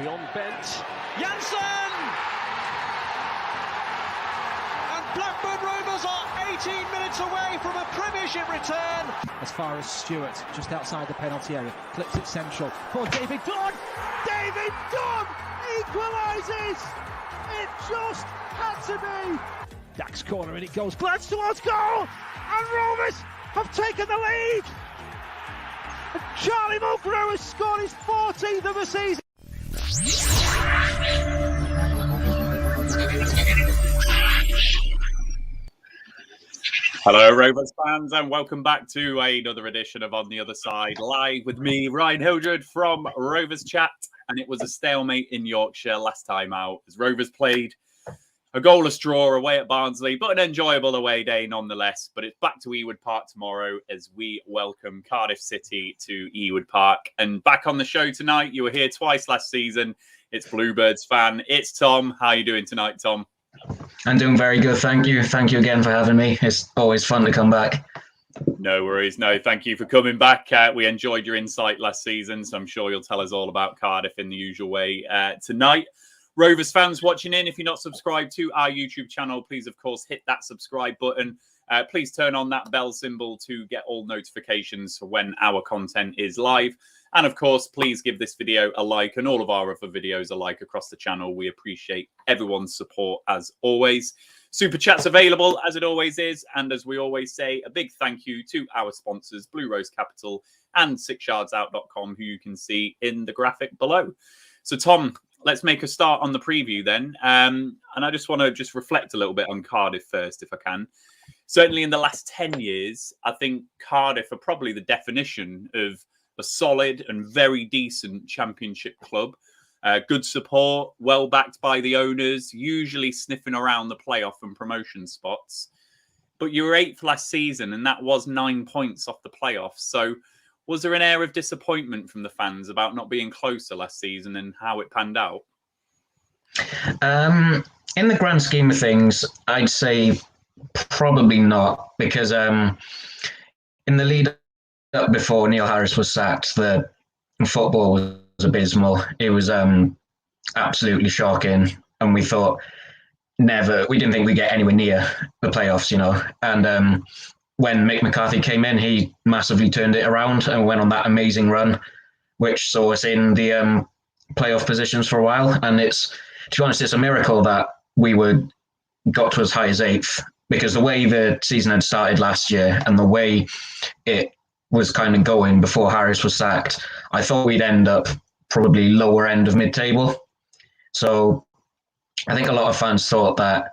Beyond bent. Janssen! And Blackburn Rovers are 18 minutes away from a Premiership return. As far as Stewart, just outside the penalty area, clips it central for David Dunn. David Dunn equalises. It just had to be. Dax corner and it goes. Glance towards goal, and Rovers have taken the lead. And Charlie Mulgrew has scored his 14th of the season. Hello Rovers fans, and welcome back to another edition of On the Other Side, live with me, Ryan Hildred from Rovers Chat. And it was a stalemate in Yorkshire last time out as Rovers played a goalless draw away at Barnsley, but an enjoyable away day nonetheless. But it's back to Ewood Park tomorrow as we welcome Cardiff City to Ewood Park. And back on the show tonight, you were here twice last season. It's Bluebirds fan. It's Tom. How are you doing tonight, Tom? I'm doing very good, thank you. Thank you again for having me. It's always fun to come back. No worries. No, thank you for coming back. We enjoyed your insight last season, so I'm sure you'll tell us all about Cardiff in the usual way tonight. Rovers fans watching in, if you're not subscribed to our YouTube channel, please, of course, hit that subscribe button. Please turn on that bell symbol to get all notifications for when our content is live. And, of course, please give this video a like and all of our other videos a like across the channel. We appreciate everyone's support, as always. Super Chat's available, as it always is. And as we always say, a big thank you to our sponsors, Blue Rose Capital and sixyardsout.com, who you can see in the graphic below. So, Tom, let's make a start on the preview then. And I just want to reflect a little bit on Cardiff first, if I can. Certainly in the last 10 years, I think Cardiff are probably the definition of a solid and very decent championship club. Good support, well backed by the owners, usually sniffing around the playoff and promotion spots. But you were 8th last season, and that was 9 points off the playoffs. So was there an air of disappointment from the fans about not being closer last season and how it panned out? In the grand scheme of things, I'd say probably not, because in the lead up before Neil Harris was sacked, the football was abysmal. It was absolutely shocking, and we didn't think we'd get anywhere near the playoffs, And when Mick McCarthy came in, he massively turned it around and went on that amazing run, which saw us in the playoff positions for a while. And to be honest, it's a miracle that we got to as high as 8th, because the way the season had started last year and the way it was kind of going before Harris was sacked, I thought we'd end up probably lower end of mid-table. So I think a lot of fans thought that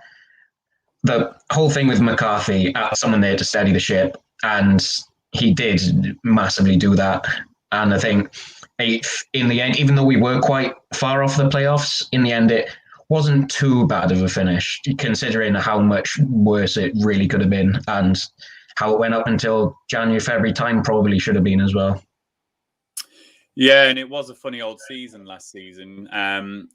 the whole thing with McCarthy, someone there to steady the ship, and he did massively do that. And I think 8th in the end, even though we were quite far off the playoffs, in the end it wasn't too bad of a finish, considering how much worse it really could have been, and how it went up until January, February time probably should have been as well. Yeah, and it was a funny old season last season.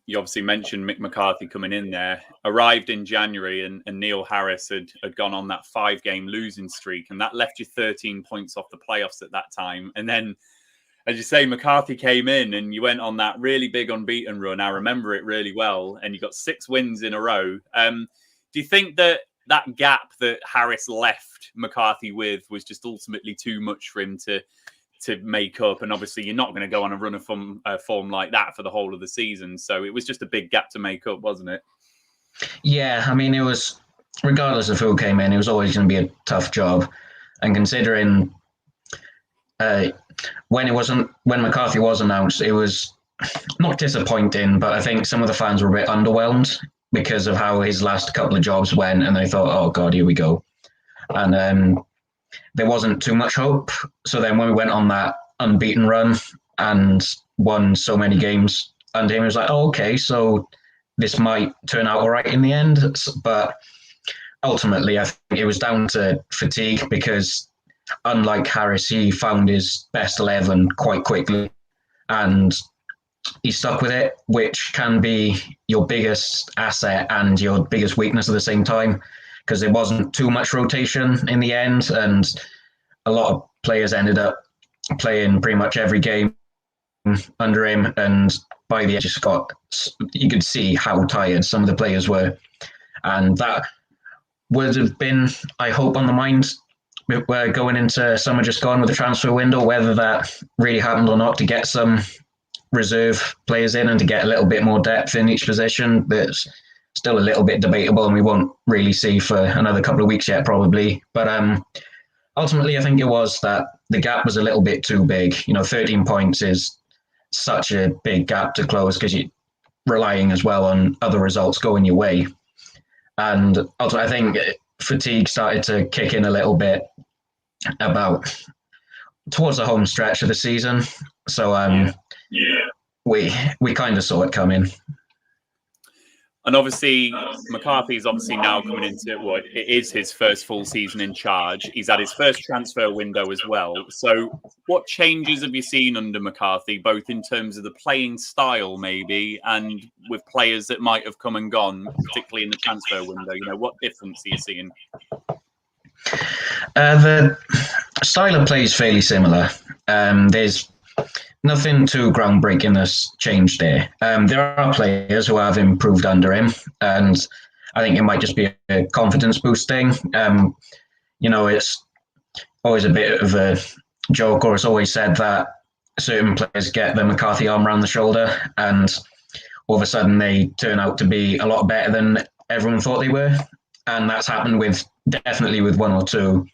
You obviously mentioned Mick McCarthy coming in there, arrived in January, and Neil Harris had gone on that 5-game losing streak, and that left you 13 points off the playoffs at that time. And then, as you say, McCarthy came in and you went on that really big unbeaten run. I remember it really well, and you got 6 wins in a row. Do you think that gap that Harris left McCarthy with was just ultimately too much for him to make up? And obviously you're not going to go on a run of form like that for the whole of the season. So it was just a big gap to make up, wasn't it? Yeah, I mean, it was, regardless of who came in, it was always going to be a tough job. And considering when McCarthy was announced, it was not disappointing, but I think some of the fans were a bit underwhelmed because of how his last couple of jobs went, and they thought, oh God, here we go. And there wasn't too much hope. So then when we went on that unbeaten run and won so many games under him, it was like, oh, okay, so this might turn out all right in the end. But ultimately, I think it was down to fatigue, because unlike Harris, he found his best 11 quite quickly, and he stuck with it, which can be your biggest asset and your biggest weakness at the same time, because there wasn't too much rotation in the end, and a lot of players ended up playing pretty much every game under him, and by the end, you could see how tired some of the players were, and that would have been, I hope, on the mind going into summer just gone with the transfer window, whether that really happened or not, to get some reserve players in and to get a little bit more depth in each position. That's still a little bit debatable, and we won't really see for another couple of weeks yet, probably. But ultimately, I think it was that the gap was a little bit too big. 13 points is such a big gap to close because you're relying as well on other results going your way. And also, I think fatigue started to kick in a little bit about towards the home stretch of the season. So we kind of saw it coming. And obviously, McCarthy's obviously now coming into what it is his first full season in charge. He's had his first transfer window as well. So what changes have you seen under McCarthy, both in terms of the playing style maybe and with players that might have come and gone, particularly in the transfer window? What difference are you seeing? The style of play is fairly similar. There's nothing too groundbreaking has changed there. There are players who have improved under him, and I think it might just be a confidence boost thing. It's always a bit of a joke, or it's always said that certain players get the McCarthy arm around the shoulder, and all of a sudden they turn out to be a lot better than everyone thought they were. And that's happened definitely with one or two.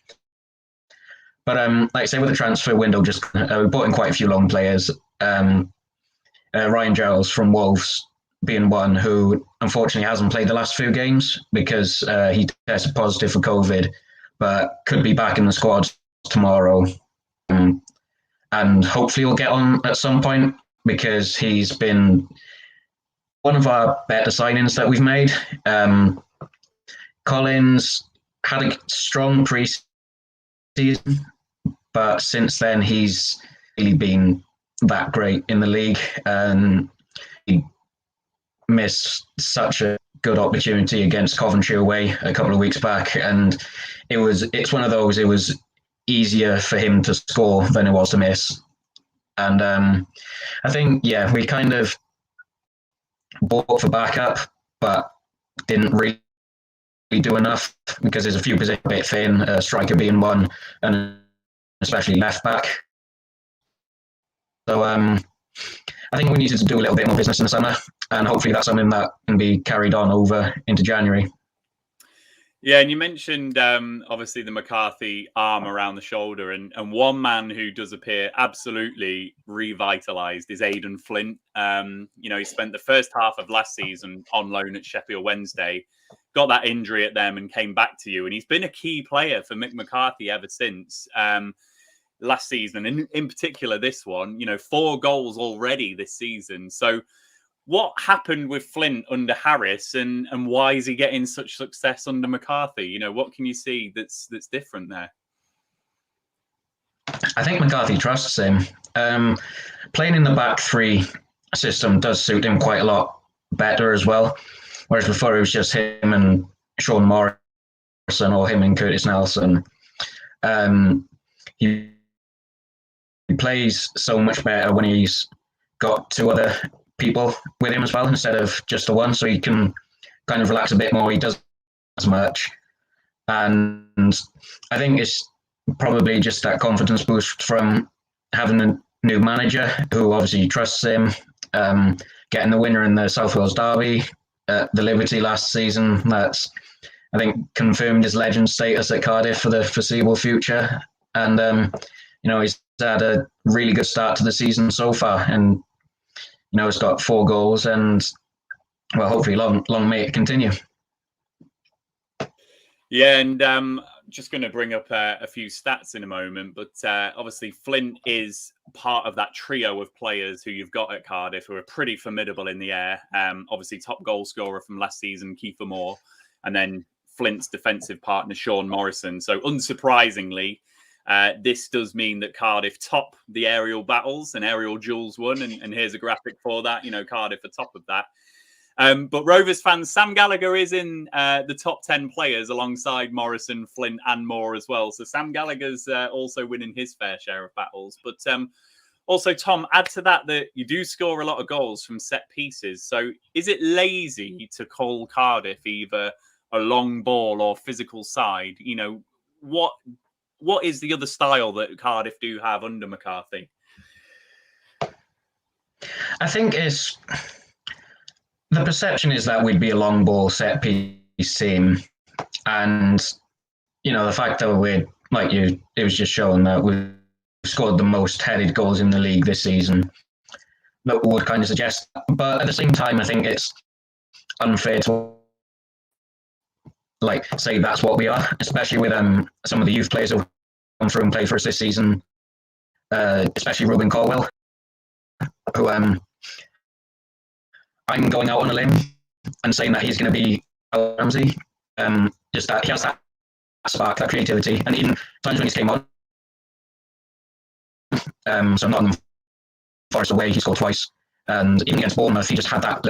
But like I say, with the transfer window, we brought in quite a few long players. Ryan Giles from Wolves being one who unfortunately hasn't played the last few games because he tested positive for COVID, but could be back in the squad tomorrow. And hopefully he'll get on at some point because he's been one of our better signings that we've made. Collins had a strong pre-season, but since then he's really been that great in the league, and he missed such a good opportunity against Coventry away a couple of weeks back, and it's one of those, it was easier for him to score than it was to miss. And I think we kind of bought for backup but didn't really do enough because there's a few positions a bit thin, striker being one, and especially left back. So I think we needed to do a little bit more business in the summer, and hopefully that's something that can be carried on over into January. Yeah, and you mentioned obviously the McCarthy arm around the shoulder, and one man who does appear absolutely revitalised is Aidan Flint. He spent the first half of last season on loan at Sheffield Wednesday, got that injury at them and came back to you, and he's been a key player for Mick McCarthy ever since last season, and in particular this one. 4 goals already this season. So what happened with Flint under Harris, and why is he getting such success under McCarthy? What can you see that's different there? I think McCarthy trusts him. Playing in the back three system does suit him quite a lot better as well. Whereas before it was just him and Sean Morrison or him and Curtis Nelson. He plays so much better when he's got 2 other people with him as well instead of just the one, so he can kind of relax a bit more. He doesn't as much, and I think it's probably just that confidence boost from having a new manager who obviously trusts him. Getting the winner in the South Wales Derby at the Liberty last season, that's, I think, confirmed his legend status at Cardiff for the foreseeable future. And he's had a really good start to the season so far, and he's got 4 goals, and hopefully long may it continue. Yeah, and just going to bring up a few stats in a moment, but obviously Flint is part of that trio of players who you've got at Cardiff who are pretty formidable in the air. Obviously top goal scorer from last season, Kiefer Moore, and then Flint's defensive partner, Sean Morrison. So unsurprisingly, this does mean that Cardiff top the aerial battles and aerial duels won, and here's a graphic for that. Cardiff are top of that. But Rovers fans, Sam Gallagher is in the top 10 players alongside Morrison, Flint and Moore as well. So Sam Gallagher's also winning his fair share of battles. But Also, Tom, add to that you do score a lot of goals from set pieces. So is it lazy to call Cardiff either a long ball or physical side? You know, what is the other style that Cardiff do have under McCarthy? I think the perception is that we'd be a long ball set piece team. And, you know, the fact that it was just showing that we scored the most headed goals in the league this season, that would kind of suggest. But at the same time, I think it's unfair to say that's what we are, especially with some of the youth players who have come through and played for us this season, especially Ruben Colwell, who I'm going out on a limb and saying that he's going to be Al Ramsey. Just that he has that spark, that creativity, and even times when he's came on. So Nottingham Forest away, he scored twice, and even against Bournemouth, he just had that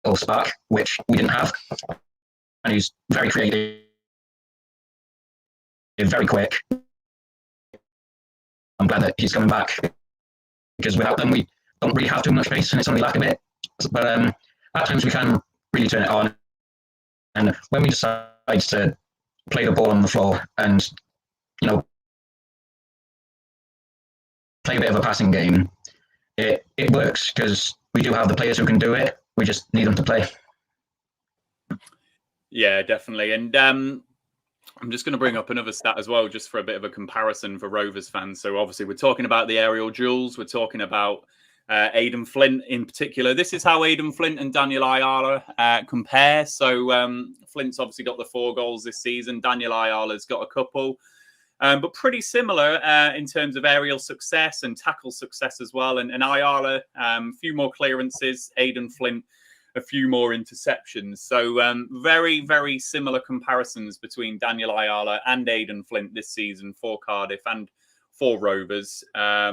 little spark, which we didn't have. And he's very creative, very quick. I'm glad that he's coming back, because without them, we don't really have too much space, and it's only lack of it. But at times we can really turn it on, and when we decide to play the ball on the floor and, you know, play a bit of a passing game, it works, because we do have the players who can do it. We just need them to play. Yeah, definitely. And I'm just going to bring up another stat as well, just for a bit of a comparison for Rovers fans. So obviously we're talking about the aerial duels. We're talking about Aidan Flint in particular. This is how Aidan Flint and Daniel Ayala compare. So Flint's obviously got the 4 goals this season. Daniel Ayala's got a couple. But pretty similar in terms of aerial success and tackle success as well. And Ayala, a few more clearances. Aidan Flint, a few more interceptions. So very, very similar comparisons between Daniel Ayala and Aidan Flint this season for Cardiff and for Rovers. Yeah,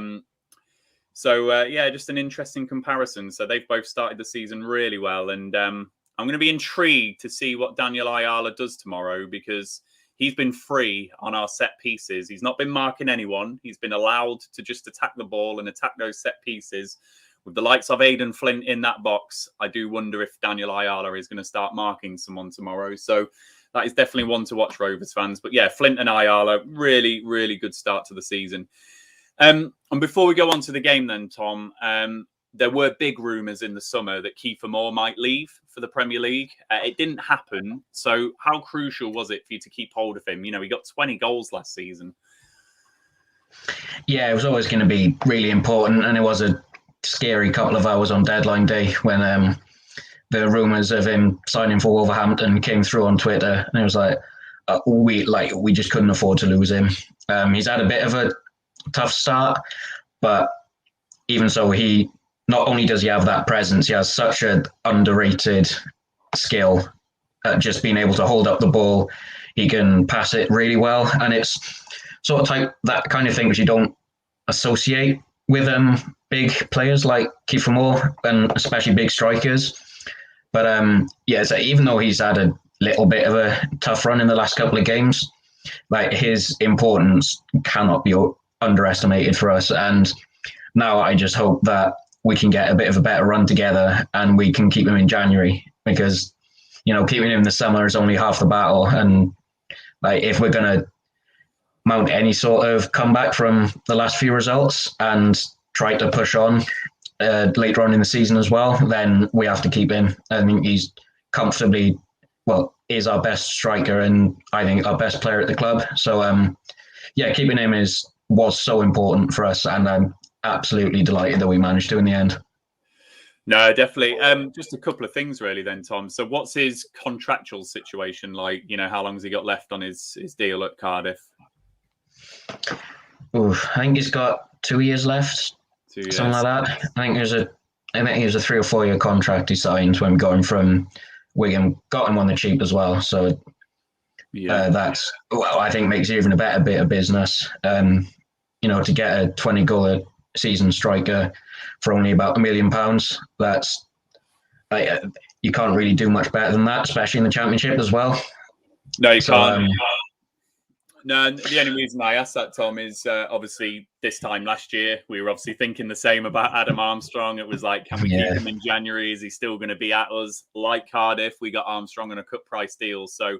just an interesting comparison. So they've both started the season really well. And I'm going to be intrigued to see what Daniel Ayala does tomorrow, because he's been free on our set pieces. He's not been marking anyone. He's been allowed to just attack the ball and attack those set pieces. With the likes of Aidan Flint in that box, I do wonder if Daniel Ayala is going to start marking someone tomorrow. So that is definitely one to watch, Rovers fans. But yeah, Flint and Ayala, really, really good start to the season. And before we go on to the game then, Tom, there were big rumours in the summer that Kiefer Moore might leave for the Premier League. It didn't happen. So how crucial was it for you to keep hold of him? You know, he got 20 goals last season. Yeah, it was always going to be really important. And it was a scary couple of hours on deadline day when the rumours of him signing for Wolverhampton came through on Twitter. And it was like, we just couldn't afford to lose him. He's had a bit of a tough start, but even so, he not only does he have that presence, he has such an underrated skill at just being able to hold up the ball. He can pass it really well, and it's sort of that kind of thing which you don't associate with big players like Kiefer Moore, and especially big strikers. But so even though he's had a little bit of a tough run in the last couple of games, like, his importance cannot be underestimated for us. And now I just hope that we can get a bit of a better run together and we can keep him in January, because, you know, keeping him in the summer is only half the battle. And like, if we're going to mount any sort of comeback from the last few results and try to push on later on in the season as well, then we have to keep him. I think he's comfortably, is our best striker and I think our best player at the club. So keeping him was so important for us, and I'm absolutely delighted that we managed to in the end. No, definitely. Just a couple of things really then, Tom. So what's his contractual situation like? You know, how long has he got left on his deal at Cardiff? I think he's got 2 years left. 2 years. Something like that. I think it was a 3 or 4 year contract he signed when we got him from Wigan. Got him on the cheap as well. So that's, I think, makes it even a better bit of business. You know, to get a 20 goal a season striker for only about £1 million, that's you can't really do much better than that, especially in the Championship as well. No, you can't. No, the only reason I asked that, Tom, is obviously this time last year, we were obviously thinking the same about Adam Armstrong. It was like, can we keep him in January? Is he still going to be at us? Like Cardiff, we got Armstrong on a cut price deal. So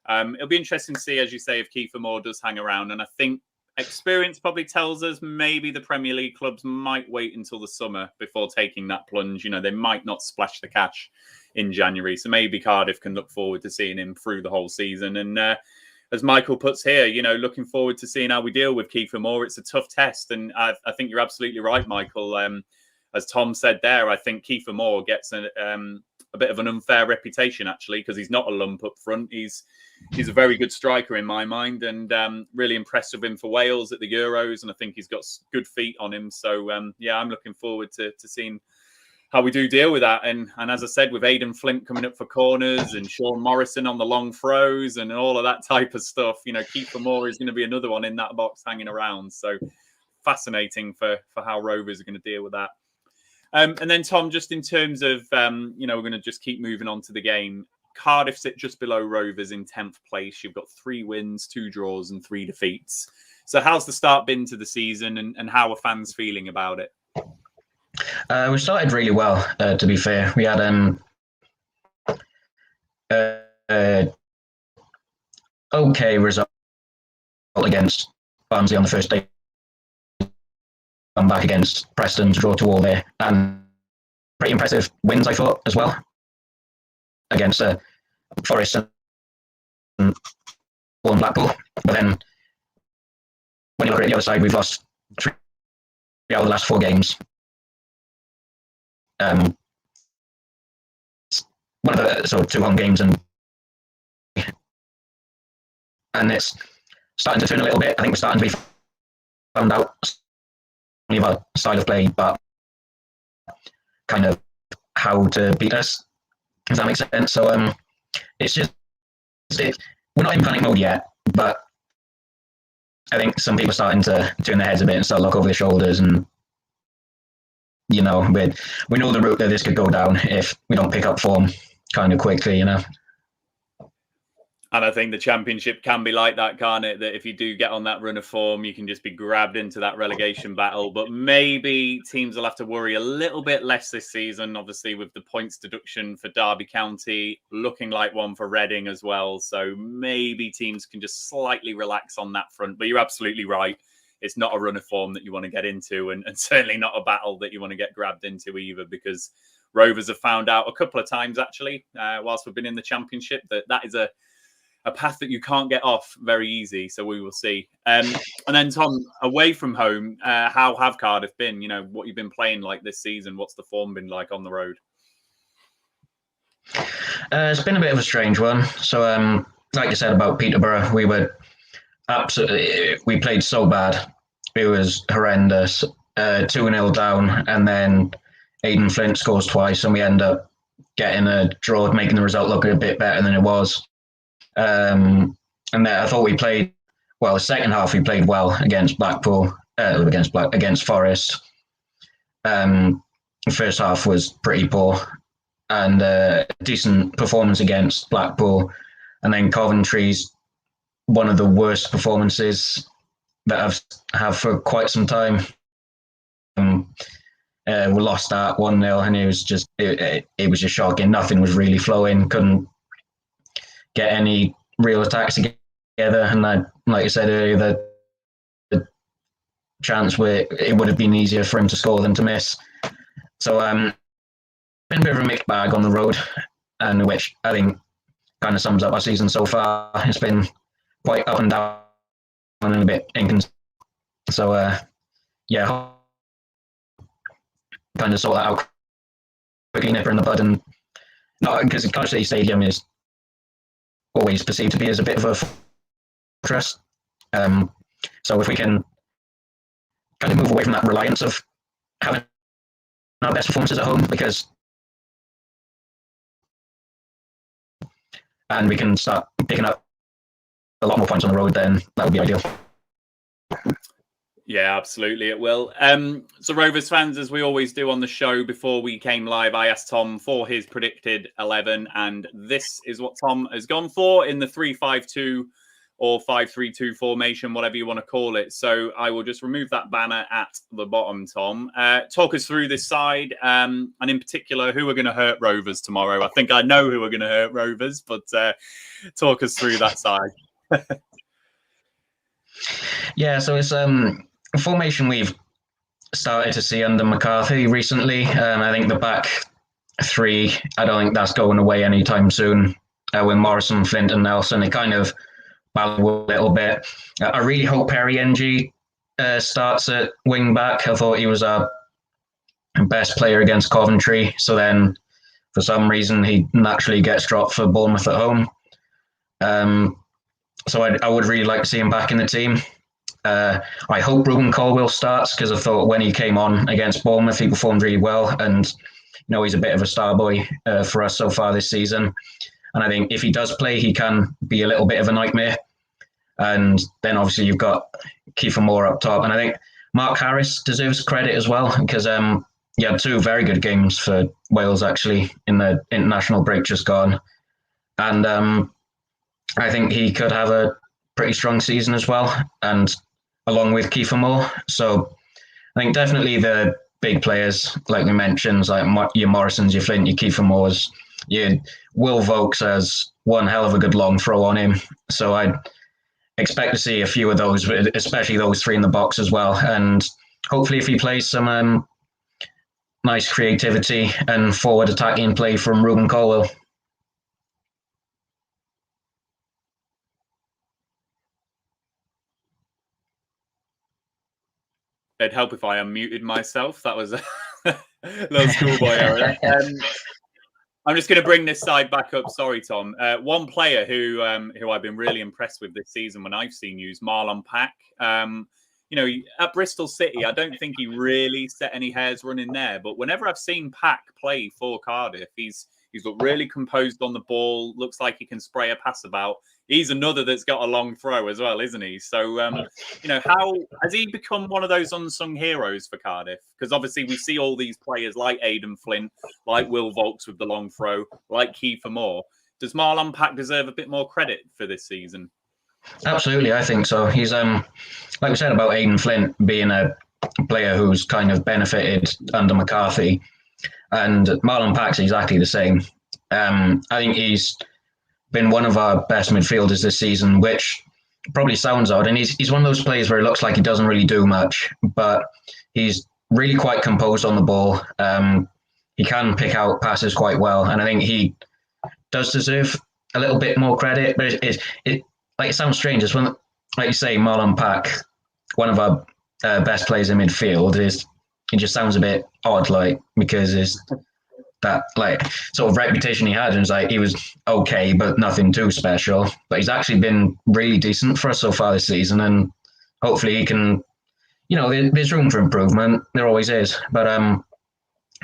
it'll be interesting to see, as you say, if Kiefer Moore does hang around. And I think experience probably tells us maybe the Premier League clubs might wait until the summer before taking that plunge. You know, they might not splash the cash in January. So maybe Cardiff can look forward to seeing him through the whole season. And as Michael puts here, you know, looking forward to seeing how we deal with Kiefer Moore. It's a tough test. And I think you're absolutely right, Michael. As Tom said there, I think Kiefer Moore gets a bit of an unfair reputation, actually, because he's not a lump up front. He's a very good striker in my mind, and really impressed with him for Wales at the Euros. And I think he's got good feet on him. So, yeah, I'm looking forward to seeing how we do deal with that. And as I said, with Aidan Flint coming up for corners and Sean Morrison on the long throws and all of that type of stuff, you know, Kiefer Moore is going to be another one in that box hanging around. So fascinating for how Rovers are going to deal with that. And then, Tom, just in terms of, you know, we're going to just keep moving on to the game. Cardiff sit just below Rovers in 10th place. You've got 3 wins, 2 draws and 3 defeats. So how's the start been to the season, and how are fans feeling about it? We started really well, to be fair. We had okay result against Barnsley on the first day. Come back against Preston to draw 2-2 there. And pretty impressive wins, I thought, as well. Against Forest and Blackpool. But then, when you look at the other side, we've lost 3 out of the last 4 games. One of the 2 home games, and it's starting to turn a little bit. I think we're starting to be found out of our style of play, but kind of how to beat us, if that makes sense. So it's just we're not in panic mode yet, but I think some people are starting to turn their heads a bit and start look over their shoulders, and you know, we know the route that this could go down if we don't pick up form kind of quickly, you know. And I think the Championship can be like that, can't it? That if you do get on that run of form, you can just be grabbed into that relegation battle. But maybe teams will have to worry a little bit less this season, obviously, with the points deduction for Derby County, looking like one for Reading as well. So maybe teams can just slightly relax on that front. But you're absolutely right. It's not a run of form that you want to get into, and certainly not a battle that you want to get grabbed into either, because Rovers have found out a couple of times, actually, whilst we've been in the Championship, that is a path that you can't get off very easy. So we will see. And then, Tom, away from home, how have Cardiff been? You know, what you've been playing like this season? What's the form been like on the road? It's been a bit of a strange one. So, like you said about Peterborough, we played so bad. It was horrendous. 2-0 down, and then Aidan Flint scores twice, and we end up getting a draw, making the result look a bit better than it was. And then I thought we played well. The second half we played well against Blackpool, against Forest. The first half was pretty poor, and a decent performance against Blackpool, and then Coventry's one of the worst performances that I've had for quite some time. We lost that 1-0, and it was just shocking. Nothing was really flowing. Couldn't get any real attacks together, and like I said earlier, the chance where it would have been easier for him to score than to miss. So been a bit of a mixed bag on the road, and which I think kind of sums up our season so far. It's been quite up and down and a bit inconsistent. So yeah, kind of sort that out quickly, nipper in the bud, and not because Cardiff City Stadium is always perceived to be as a bit of a fortress. So if we can kind of move away from that reliance of having our best performances at home, and we can start picking up a lot more points on the road, then that would be ideal. Yeah, absolutely, it will. So Rovers fans, as we always do on the show, before we came live, I asked Tom for his predicted 11, and this is what Tom has gone for in the 3-5-2 or 5-3-2 formation, whatever you want to call it. So I will just remove that banner at the bottom, Tom. Talk us through this side, and in particular, who are going to hurt Rovers tomorrow. I think I know who are going to hurt Rovers, but talk us through that side. Yeah, so it's a formation we've started to see under McCarthy recently. I think the back three, I don't think that's going away anytime soon. With Morrison, Flint and Nelson, it kind of balance a little bit. I really hope Perry NG starts at wing back. I thought he was our best player against Coventry. So then, for some reason, he naturally gets dropped for Bournemouth at home. So I would really like to see him back in the team. I hope Ruben Colwill starts, because I thought when he came on against Bournemouth, he performed really well. And he's a bit of a star boy for us so far this season. And I think if he does play, he can be a little bit of a nightmare. And then obviously you've got Kiefer Moore up top. And I think Mark Harris deserves credit as well, because he had 2 very good games for Wales, actually, in the international break just gone. And I think he could have a pretty strong season as well, and along with Kiefer Moore. So I think definitely the big players, like we mentioned, like your Morrisons, your Flint, your Kiefer Moores, your Will Vokes has one hell of a good long throw on him. So I'd expect to see a few of those, especially those 3 in the box as well. And hopefully if he plays some nice creativity and forward attacking play from Ruben Colwill. It'd help if I unmuted myself. That was a little schoolboy error. I'm just going to bring this side back up. Sorry, Tom. One player who I've been really impressed with this season when I've seen you is Marlon Pack. At Bristol City, I don't think he really set any hairs running there. But whenever I've seen Pack play for Cardiff, he's looked really composed on the ball. Looks like he can spray a pass about. He's another that's got a long throw as well, isn't he? So, how has he become one of those unsung heroes for Cardiff? Because obviously we see all these players like Aidan Flint, like Will Vokes with the long throw, like Kiefer Moore. Does Marlon Pack deserve a bit more credit for this season? Absolutely, I think so. He's like we said about Aidan Flint being a player who's kind of benefited under McCarthy, and Marlon Pack's exactly the same. I think he's been one of our best midfielders this season, which probably sounds odd. And he's one of those players where it looks like he doesn't really do much, but he's really quite composed on the ball. He can pick out passes quite well, and I think he does deserve a little bit more credit. But it sounds strange. It's when, like you say, Marlon Pack, one of our best players in midfield, it just sounds a bit odd, because it's that sort of reputation he had, and it's he was okay but nothing too special, but he's actually been really decent for us so far this season, and hopefully he can, there's room for improvement, there always is, but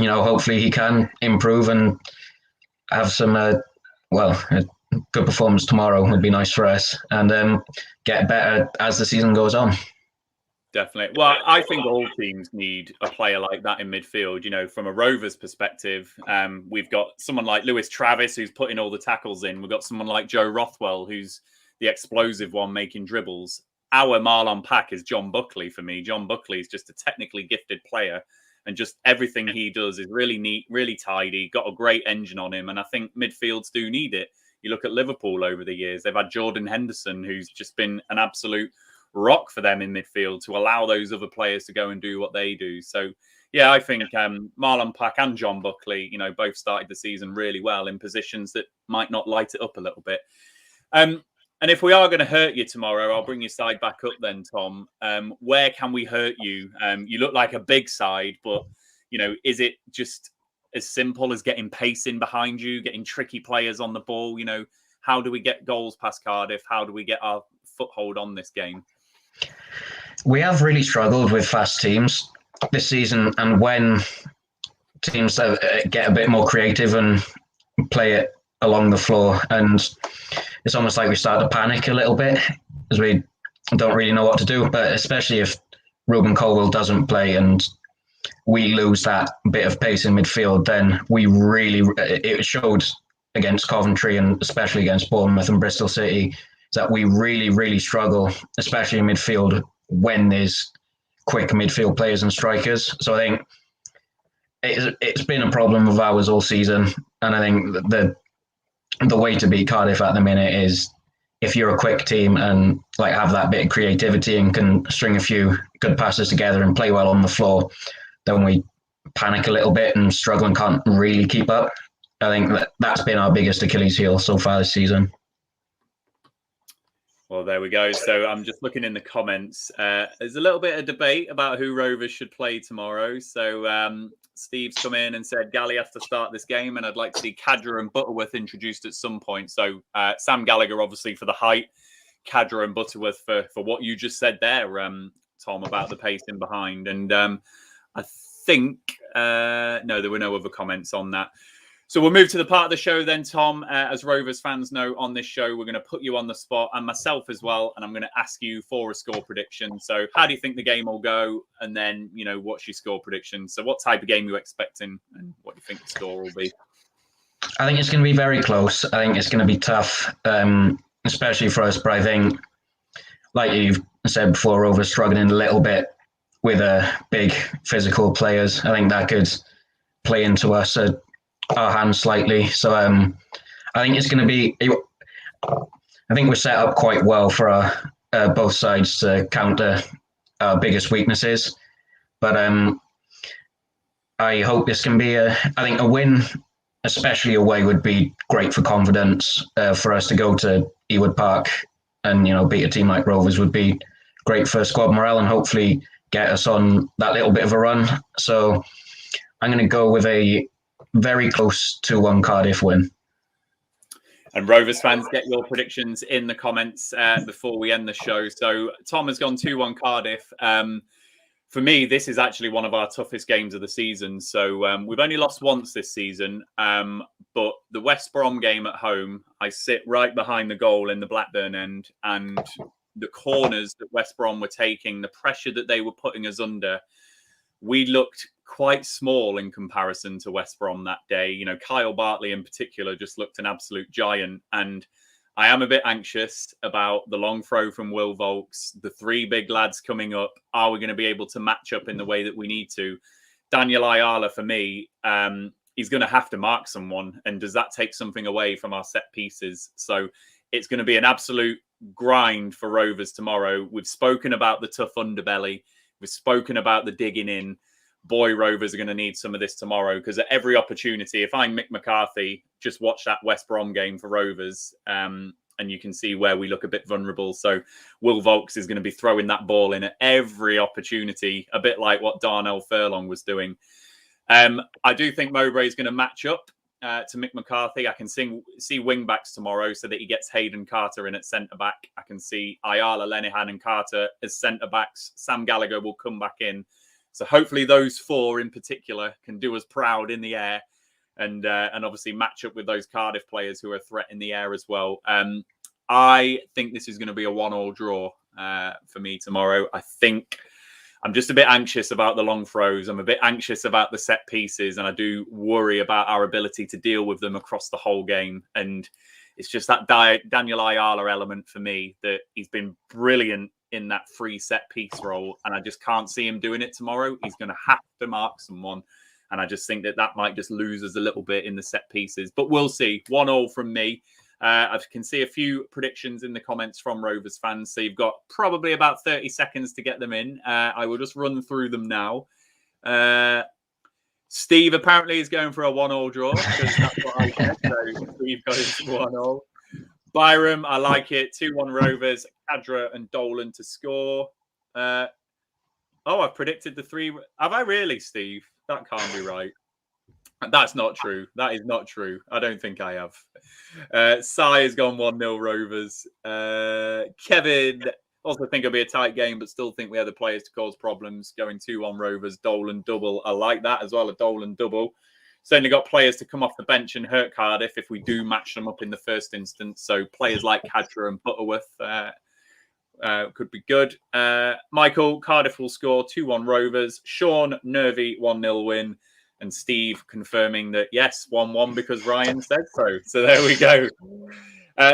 hopefully he can improve and have some a good performance tomorrow would be nice for us, and get better as the season goes on. Definitely. Well, I think all teams need a player like that in midfield. From a Rovers perspective, we've got someone like Lewis Travis, who's putting all the tackles in. We've got someone like Joe Rothwell, who's the explosive one making dribbles. Our Marlon Pack is John Buckley for me. John Buckley is just a technically gifted player, and just everything he does is really neat, really tidy, got a great engine on him. And I think midfields do need it. You look at Liverpool over the years, they've had Jordan Henderson, who's just been an absolute rock for them in midfield to allow those other players to go and do what they do. So, yeah, I think Marlon Pack and John Buckley, both started the season really well in positions that might not light it up a little bit. And if we are going to hurt you tomorrow, I'll bring your side back up then, Tom. Where can we hurt you? You look like a big side, but, is it just as simple as getting pace in behind you, getting tricky players on the ball? How do we get goals past Cardiff? How do we get our foothold on this game? We have really struggled with fast teams this season, and when teams get a bit more creative and play it along the floor, and it's almost like we start to panic a little bit as we don't really know what to do. But especially if Ruben Colwill doesn't play and we lose that bit of pace in midfield, then it showed against Coventry and especially against Bournemouth and Bristol City. that we really, really struggle, especially in midfield when there's quick midfield players and strikers. So I think it's been a problem of ours all season, and I think the way to beat Cardiff at the minute is if you're a quick team and like have that bit of creativity and can string a few good passes together and play well on the floor, then we panic a little bit and struggle and can't really keep up. I think that's been our biggest Achilles heel so far this season. Well, there we go. So I'm just looking in the comments. There's a little bit of debate about who Rovers should play tomorrow. So Steve's come in and said Galley has to start this game, and I'd like to see Khadra and Butterworth introduced at some point. So Sam Gallagher, obviously, for the height, Khadra and Butterworth for what you just said there, Tom, about the pacing behind. And I think, no, there were no other comments on that. So we'll move to the part of the show then, Tom. As Rovers fans know, on this show, we're going to put you on the spot, and myself as well, and I'm going to ask you for a score prediction. So how do you think the game will go? And then, what's your score prediction? So what type of game are you expecting, and what do you think the score will be? I think it's going to be very close. I think it's going to be tough, especially for us. But I think, like you've said before, Rovers struggling a little bit with big physical players. I think that could play into us our hands slightly. So I think it's going to be. I think we're set up quite well for our both sides to counter our biggest weaknesses. But I hope this can be I think a win, especially away, would be great for confidence. For us to go to Ewood Park and beat a team like Rovers would be great for squad morale and hopefully get us on that little bit of a run. So I'm going to go with a very close 2-1 Cardiff win. And Rovers fans, get your predictions in the comments before we end the show. So Tom has gone 2-1 Cardiff. For me, this is actually one of our toughest games of the season. So we've only lost once this season. But the West Brom game at home, I sit right behind the goal in the Blackburn end, and the corners that West Brom were taking, the pressure that they were putting us under, we looked quite small in comparison to West Brom that day. Kyle Bartley in particular just looked an absolute giant. And I am a bit anxious about the long throw from Will Volks, the three big lads coming up. Are we going to be able to match up in the way that we need to? Daniel Ayala, for me, he's going to have to mark someone. And does that take something away from our set pieces? So it's going to be an absolute grind for Rovers tomorrow. We've spoken about the tough underbelly. We've spoken about the digging in. Boy, Rovers are going to need some of this tomorrow, because at every opportunity, if I'm Mick McCarthy, just watch that West Brom game for Rovers, and you can see where we look a bit vulnerable. So Will Volks is going to be throwing that ball in at every opportunity, a bit like what Darnell Furlong was doing. I do think Mowbray is going to match up to Mick McCarthy. I can see wing backs tomorrow so that he gets Hayden Carter in at centre back. I can see Ayala, Lenihan and Carter as centre backs. Sam Gallagher will come back in. So hopefully those four in particular can do us proud in the air, and obviously match up with those Cardiff players who are a threat in the air as well. I think this is going to be a 1-1 draw for me tomorrow. I think I'm just a bit anxious about the long throws. I'm a bit anxious about the set pieces, and I do worry about our ability to deal with them across the whole game. And it's just that Daniel Ayala element for me, that he's been brilliant in that free set piece role, and I just can't see him doing it tomorrow. He's going to have to mark someone, and I just think that might just lose us a little bit in the set pieces. But we'll see. 1-1 from me. I can see a few predictions in the comments from Rovers fans, so you've got probably about 30 seconds to get them in. I will just run through them now. Steve apparently is going for a 1-1 draw, because that's what I said. So Steve got his 1-1. Byram, I like it. 2-1 Rovers. Khadra and Dolan to score. I've predicted the 3. Have I really, Steve? That can't be right. That's not true. That is not true. I don't think I have. Sai has gone 1-0 Rovers. Kevin, also think it'll be a tight game, but still think we have the players to cause problems. Going 2-1 Rovers. Dolan double. I like that as well, a Dolan double. Certainly got players to come off the bench and hurt Cardiff if we do match them up in the first instance. So players like Khadra and Butterworth could be good. Michael, Cardiff will score 2-1 Rovers. Sean, nervy 1-0 win. And Steve confirming that, yes, 1-1 because Ryan said so. So there we go.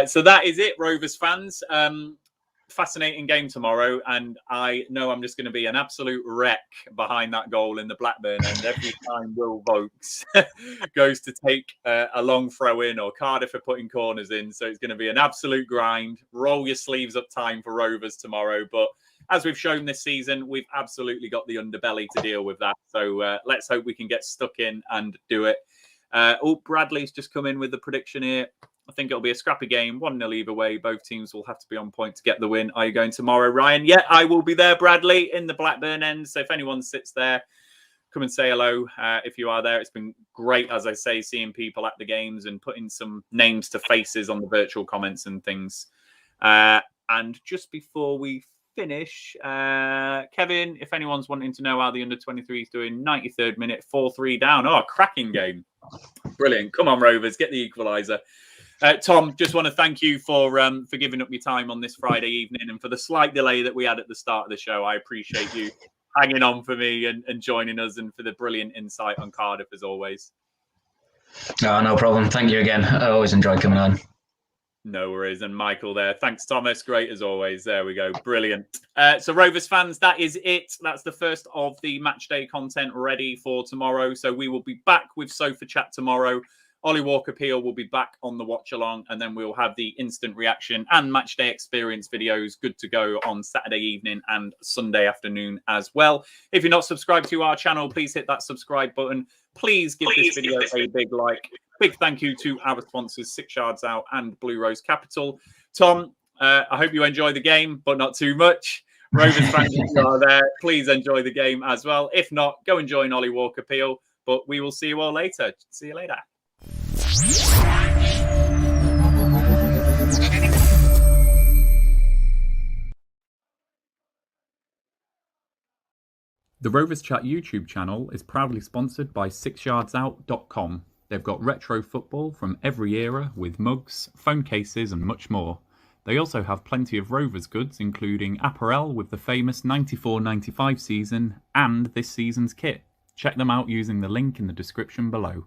So that is it, Rovers fans. Fascinating game tomorrow, and I know I'm just going to be an absolute wreck behind that goal in the Blackburn end every time Will Vokes goes to take a long throw in, or Cardiff are putting corners in. So it's going to be an absolute grind. Roll your sleeves up time for Rovers tomorrow. But as we've shown this season, we've absolutely got the underbelly to deal with that. So let's hope we can get stuck in and do it. Bradley's just come in with the prediction here. I think it'll be a scrappy game, 1-0 either way. Both teams will have to be on point to get the win. Are you going tomorrow, Ryan? Yeah, I will be there, Bradley, in the Blackburn end. So if anyone sits there, come and say hello if you are there. It's been great, as I say, seeing people at the games and putting some names to faces on the virtual comments and things. And just before we finish, Kevin, if anyone's wanting to know how the under-23 is doing, 93rd minute, 4-3 down. Oh, cracking game. Brilliant. Come on, Rovers, get the equaliser. Tom, just want to thank you for giving up your time on this Friday evening and for the slight delay that we had at the start of the show. I appreciate you hanging on for me and joining us, and for the brilliant insight on Cardiff as always. Oh, no problem. Thank you again. I always enjoy coming on. No worries. And Michael there. Thanks, Thomas. Great as always. There we go. Brilliant. So Rovers fans, that is it. That's the first of the match day content ready for tomorrow. So we will be back with Sofa Chat tomorrow. Ollie Walker-Peel will be back on the watch along, and then we'll have the instant reaction and match day experience videos good to go on Saturday evening and Sunday afternoon as well. If you're not subscribed to our channel, please hit that subscribe button. Please give this video a big like. Big thank you to our sponsors, 6 Yards Out and Blue Rose Capital. Tom, I hope you enjoy the game, but not too much. Rovers fans, if you are there, please enjoy the game as well. If not, go and join Ollie Walker-Peel. But we will see you all later. See you later. The Rovers Chat YouTube channel is proudly sponsored by 6yardsout.com. They've got retro football from every era with mugs, phone cases and much more. They also have plenty of Rovers goods, including apparel with the famous 94-95 season and this season's kit. Check them out using the link in the description below.